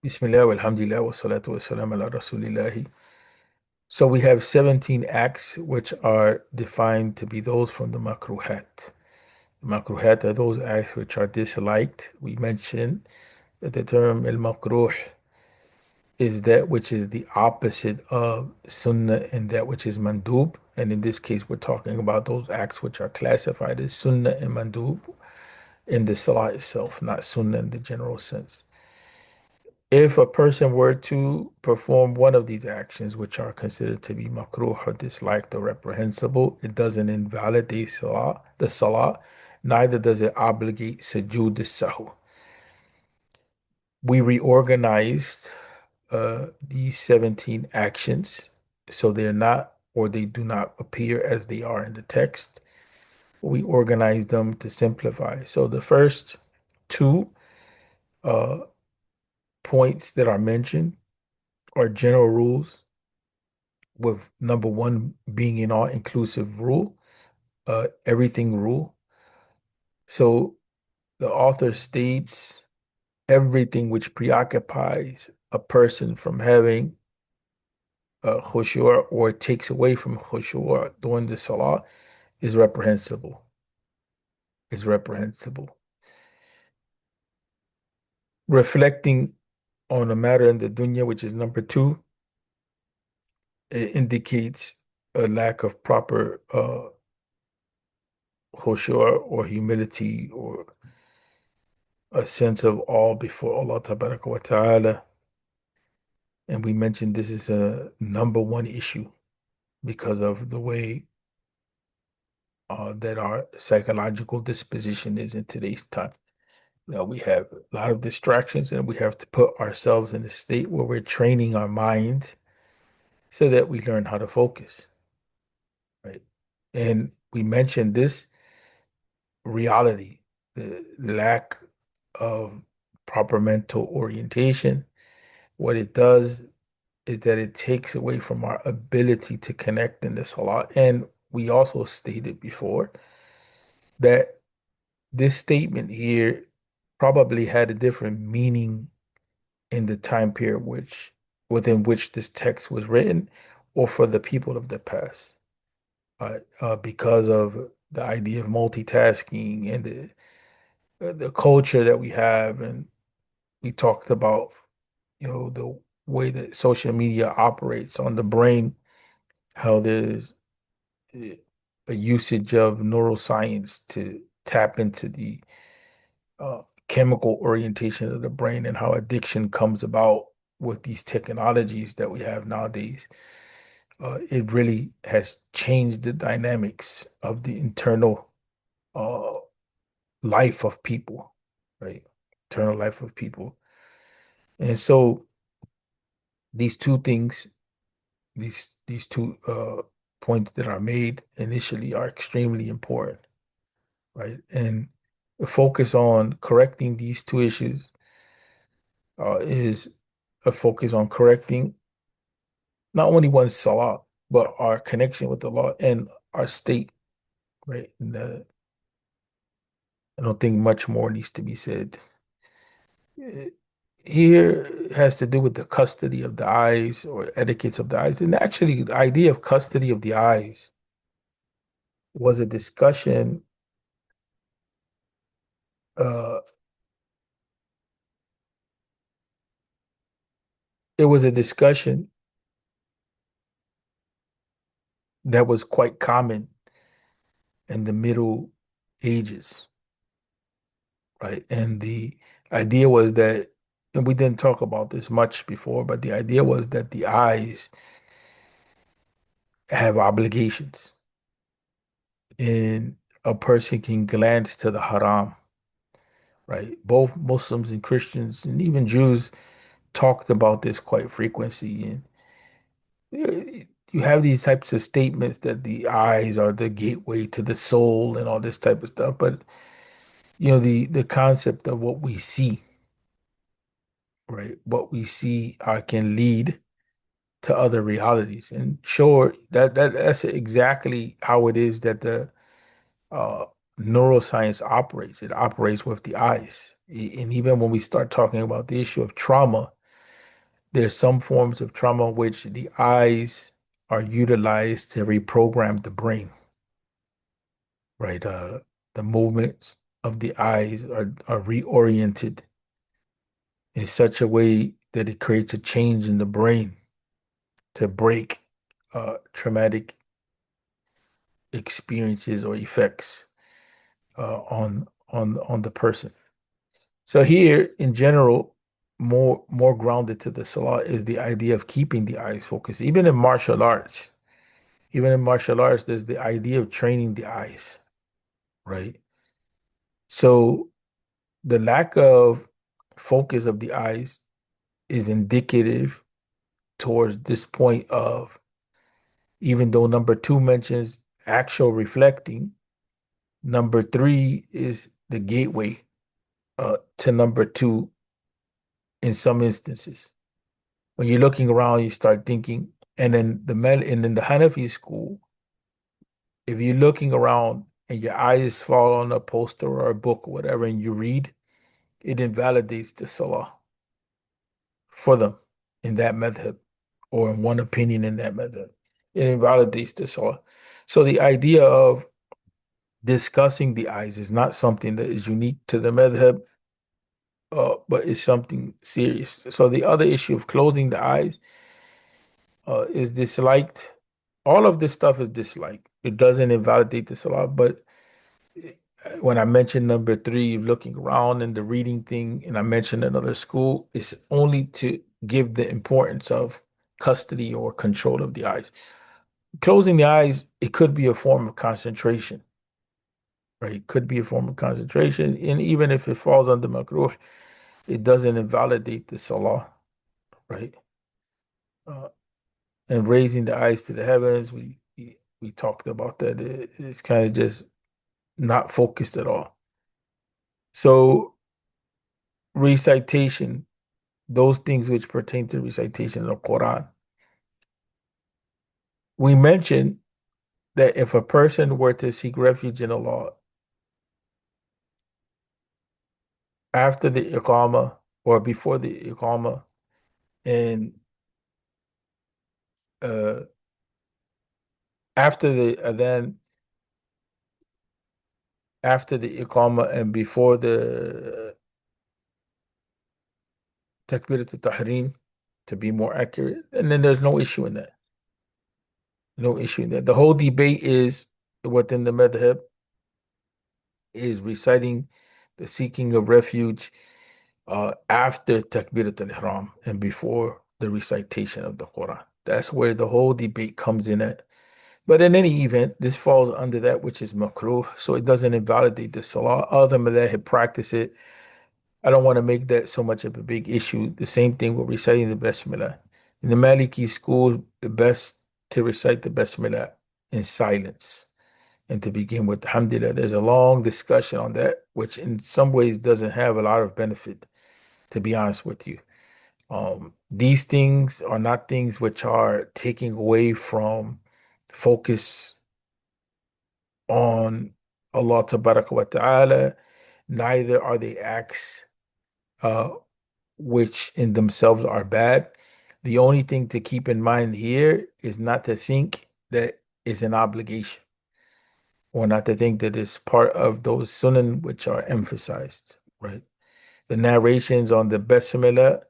Bismillah, walhamdulillah, wa salatu wa salam ala rasulillahi. So we have 17 acts which are defined to be those from the makruhat. Makruhat are those acts which are disliked. We mentioned that the term al-makruh is that which is the opposite of sunnah and that which is mandub. And in this case, we're talking about those acts which are classified as sunnah and mandub in the salah itself, not sunnah in the general sense. If a person were to perform one of these actions, which are considered to be makruh or disliked or reprehensible, it doesn't invalidate the salah, neither does it obligate sujood sahu. We reorganized these 17 actions so they're not or they do not appear as they are in the text. We organized them to simplify. So the first two uh, points that are mentioned are general rules with number one being an all-inclusive rule, everything rule. So the author states everything which preoccupies a person from having khushu' or takes away from khushu' during the salah is reprehensible. Is reprehensible. Reflecting on a matter in the dunya, which is number two, it indicates a lack of proper khushu' or humility or a sense of awe before Allah Tabaraka wa Ta'ala. And we mentioned this is a number one issue because of the way that our psychological disposition is in today's time. We have a lot of distractions and we have to put ourselves in a state where we're training our mind so that we learn how to focus, right? And we mentioned this reality, the lack of proper mental orientation. What it does is that it takes away from our ability to connect in this a lot. And we also stated before that this statement here probably had a different meaning in the time period within which this text was written, or for the people of the past, because of the idea of multitasking and the culture that we have, and we talked about, the way that social media operates on the brain, how there's a usage of neuroscience to tap into the chemical orientation of the brain and how addiction comes about with these technologies that we have nowadays. It really has changed the dynamics of the internal uh, life of people, right? Internal life of people. And so these two things, these two points that are made initially are extremely important, right? And the focus on correcting these two issues is a focus on correcting not only one's salah, but our connection with the law and our state, right? And I don't think much more needs to be said. Eh, Here has to do with the custody of the eyes or etiquettes of the eyes. And actually, the idea of custody of the eyes was a discussion. Uh, it was a discussion that was quite common in the Middle Ages, right? And the idea was that, and we didn't talk about this much before, but the idea was that the eyes have obligations, and a person can glance to the haram, right? Both Muslims and Christians and even Jews talked about this quite frequently. And you have these types of statements that the eyes are the gateway to the soul and all this type of stuff. But the concept of what we see, right? What we see can lead to other realities. And sure, that's exactly how it is that the uh, neuroscience operates. It operates with the eyes. And even when we start talking about the issue of trauma, there's some forms of trauma in which the eyes are utilized to reprogram the brain, right? The movements of the eyes are reoriented in such a way that it creates a change in the brain to break traumatic experiences or effects on the person. So here, in general, more grounded to the salah is the idea of keeping the eyes focused. Even in martial arts, there's the idea of training the eyes, right? So the lack of focus of the eyes is indicative towards this point of, even though number two mentions actual reflecting, number three is the gateway to number two in some instances. When you're looking around, you start thinking, and then the Hanafi school, if you're looking around and your eyes fall on a poster or a book or whatever, and you read, it invalidates the salah for them in that method, or in one opinion in that method. It invalidates the salah. So the idea of discussing the eyes is not something that is unique to the madhab, but it's something serious. So the other issue of closing the eyes is disliked. All of this stuff is disliked. It doesn't invalidate the salah, but when I mentioned number three, looking around and the reading thing, and I mentioned another school, it's only to give the importance of custody or control of the eyes. Closing the eyes, it could be a form of concentration, right? It could be a form of concentration. And even if it falls under makruh, it doesn't invalidate the salah, right? Uh, and raising the eyes to the heavens, we talked about that. It's kind of just not focused at all. So recitation, those things which pertain to recitation of the Quran. We mentioned that if a person were to seek refuge in Allah after the Iqamah or before the Iqamah, and uh, after the Adhan, after the Iqamah and before the Takbirat al-Tahrim, to be more accurate, and then there's no issue in that. No issue in that. The whole debate is within the madhab is reciting the seeking of refuge after Takbirat al-Ihram and before the recitation of the Quran. That's where the whole debate comes in at. But in any event, this falls under that which is makruh, so it doesn't invalidate the salah. Other madhab practice it. I don't want to make that so much of a big issue. The same thing with reciting the Basmalah. In the Maliki school, the best to recite the Basmalah in silence and to begin with Alhamdulillah. There's a long discussion on that, which in some ways doesn't have a lot of benefit, to be honest with you. These things are not things which are taking away from focus on Allah Tabaraka wa Ta'ala, neither are they acts uh, which in themselves are bad. The only thing to keep in mind here is not to think that it's an obligation, or not to think that it's part of those sunan which are emphasized, right? The narrations on the Basmala,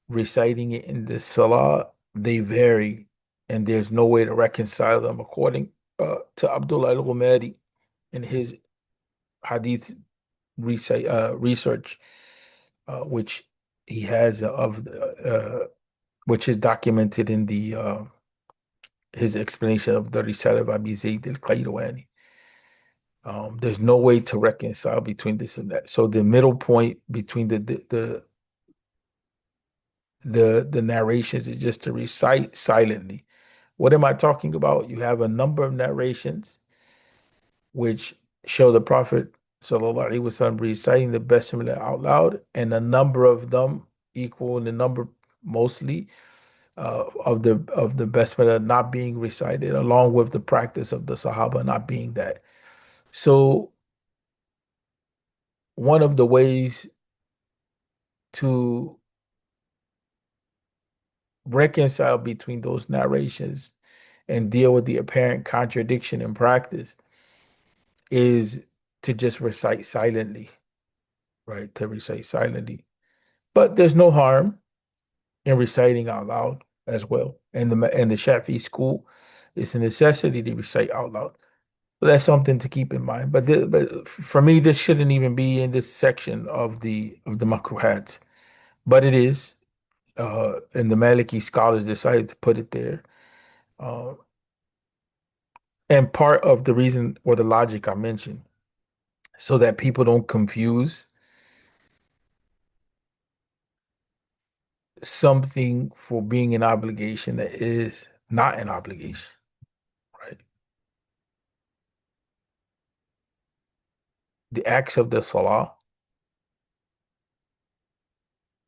reciting it in the Salah, they vary, and there's no way to reconcile them according to Abdullah al-Ghumari in his hadith research, which he has which is documented in the his explanation of the Risale of Abi Zayd al-Qayrawani. There's no way to reconcile between this and that. So the middle point between the narrations is just to recite silently. What am I talking about? You have a number of narrations which show the Prophet sallallahu alaihi wasallam reciting the Basmala out loud, and a number of them equal in the number mostly of the Basmala not being recited, along with the practice of the Sahaba not being that. So one of the ways to reconcile between those narrations and deal with the apparent contradiction in practice is to just recite silently, right? To recite silently. But there's no harm in reciting out loud as well. And the Shafi'i school, it's a necessity to recite out loud. So that's something to keep in mind. But for me, this shouldn't even be in this section of the makruhat. But it is, and the Maliki scholars decided to put it there. Uh, and part of the reason or the logic I mentioned, so that people don't confuse something for being an obligation that is not an obligation, right? The acts of the salah,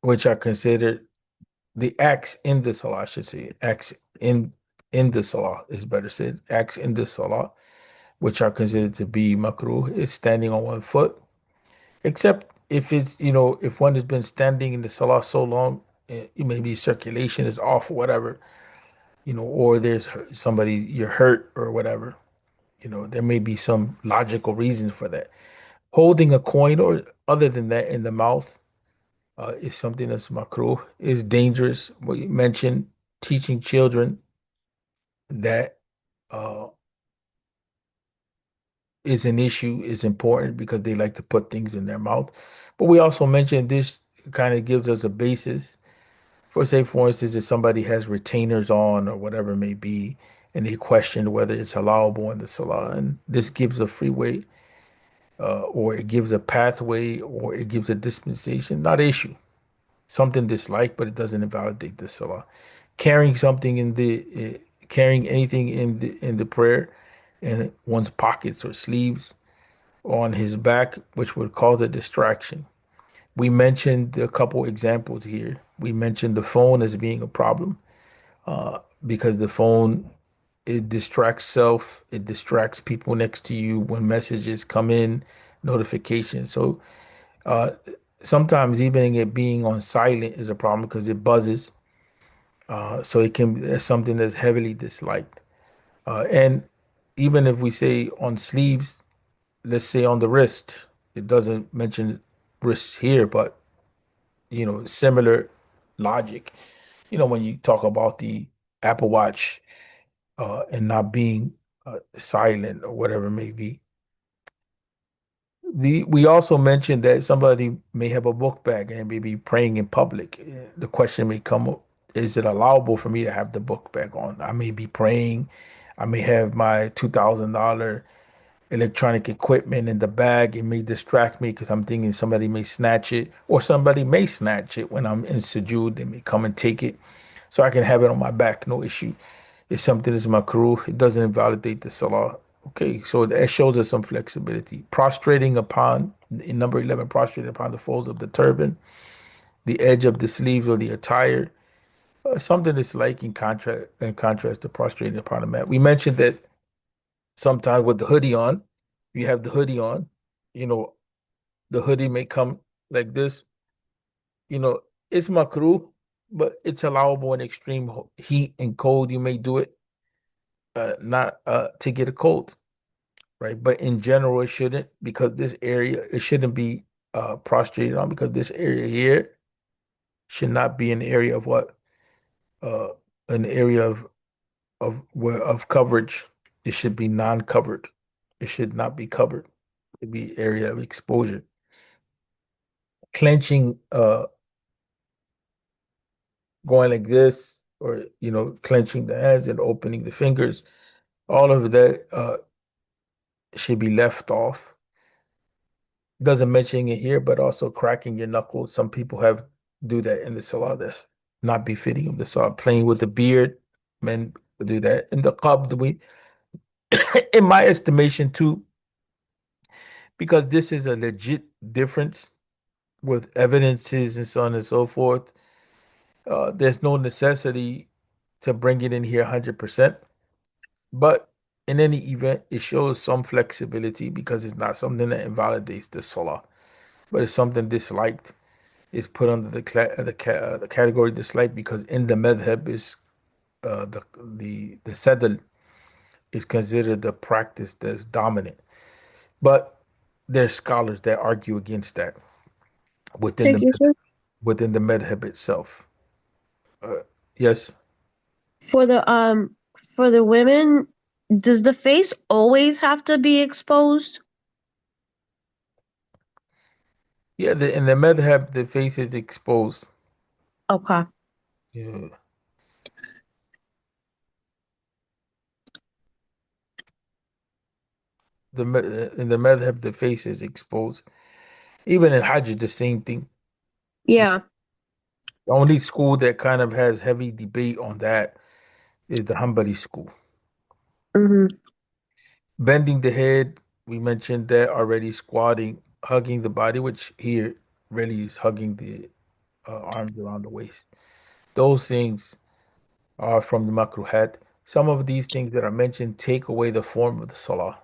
which are considered the acts in the salah, I should say, acts in the salah is better said, acts in the salah, which are considered to be makruh, is standing on one foot, except if it's, if one has been standing in the salah so long, maybe circulation is off or whatever, or there's somebody you're hurt or whatever, there may be some logical reason for that. Holding a coin or other than that in the mouth is something that's makruh, is dangerous. We mentioned teaching children that uh, is an issue, is important because they like to put things in their mouth. But we also mentioned this kind of gives us a basis for, say, for instance, if somebody has retainers on or whatever it may be, and they question whether it's allowable in the salah, and this gives a freeway, or it gives a pathway, or it gives a dispensation, not issue. Something disliked, but it doesn't invalidate the salah. Carrying something carrying anything in the prayer in one's pockets or sleeves or on his back, which would cause a distraction. We mentioned a couple examples here. We mentioned the phone as being a problem, because the phone, it distracts self, it distracts people next to you when messages come in, notifications. So uh, sometimes even it being on silent is a problem because it buzzes. So it can that's something that's heavily disliked. And even if we say on sleeves, let's say on the wrist, it doesn't mention wrist here, but similar logic. When you talk about the Apple Watch and not being silent or whatever it may be. We also mentioned that somebody may have a book bag and may be praying in public. The question may come up, is it allowable for me to have the book bag on? I may be praying. I may have my $2,000 electronic equipment in the bag. It may distract me because I'm thinking somebody may snatch it, or somebody may snatch it when I'm in sujood. They may come and take it. So I can have it on my back, no issue. If something is makruh, it doesn't invalidate the salah. Okay, so that shows us some flexibility. Prostrating upon, in number 11, prostrating upon the folds of the turban, the edge of the sleeves or the attire, something that's like in contrast to prostrating upon a mat. We mentioned that sometimes with the hoodie on, you have the hoodie on, you know, the hoodie may come like this, you know, it's makruh, but it's allowable in extreme heat and cold. You may do it, not to get a cold, right? But in general, it shouldn't, because this area, it shouldn't be prostrated on, because this area here should not be an area of what? Uh, an area of coverage. It should be non-covered. It should not be covered. It be area of exposure. Clenching, going like this, or clenching the hands and opening the fingers, all of that should be left off. Doesn't mention it here, but also cracking your knuckles. Some people have do that in the salah. That's not befitting of the salah. Playing with the beard, men do that. In the qabd, in my estimation too, because this is a legit difference with evidences and so on and so forth. There's no necessity to bring it in here 100%. But in any event, it shows some flexibility because it's not something that invalidates the salah, but it's something disliked. is put under the category dislike because in the madhab is the sadal is considered the practice that's dominant. But there's scholars that argue against that within Take the your turn. within the madhab itself. Uh, yes, For the women, does the face always have to be exposed? yeah. In the madhab, the face is exposed. Okay. Yeah. In the madhab, the face is exposed. Even in Hajj, the same thing. The Yeah. only school that kind of has heavy debate on that is the Hanbali school. Mm-hmm. Bending the head, we mentioned that already. Squatting, hugging the body, which here really is hugging the arms around the waist. Those things are from the makruhat. Some of these things that are mentioned take away the form of the salah,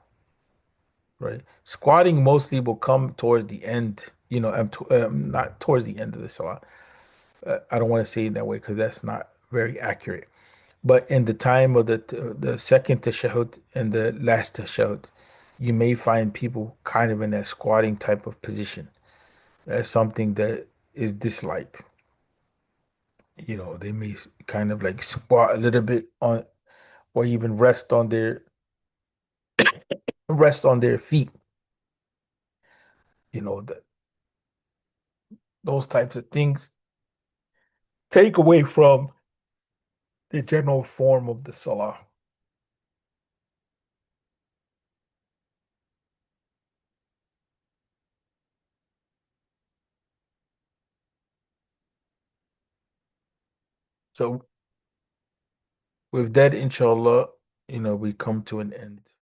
right? Squatting mostly will come towards the end, not towards the end of the salah. I don't want to say it that way because that's not very accurate. But in the time of the second tashahhud and the last tashahhud, you may find people kind of in that squatting type of position as something that is disliked. They may kind of like squat a little bit on, or even rest on their feet. That those types of things take away from the general form of the salah. So with that, inshallah, we come to an end.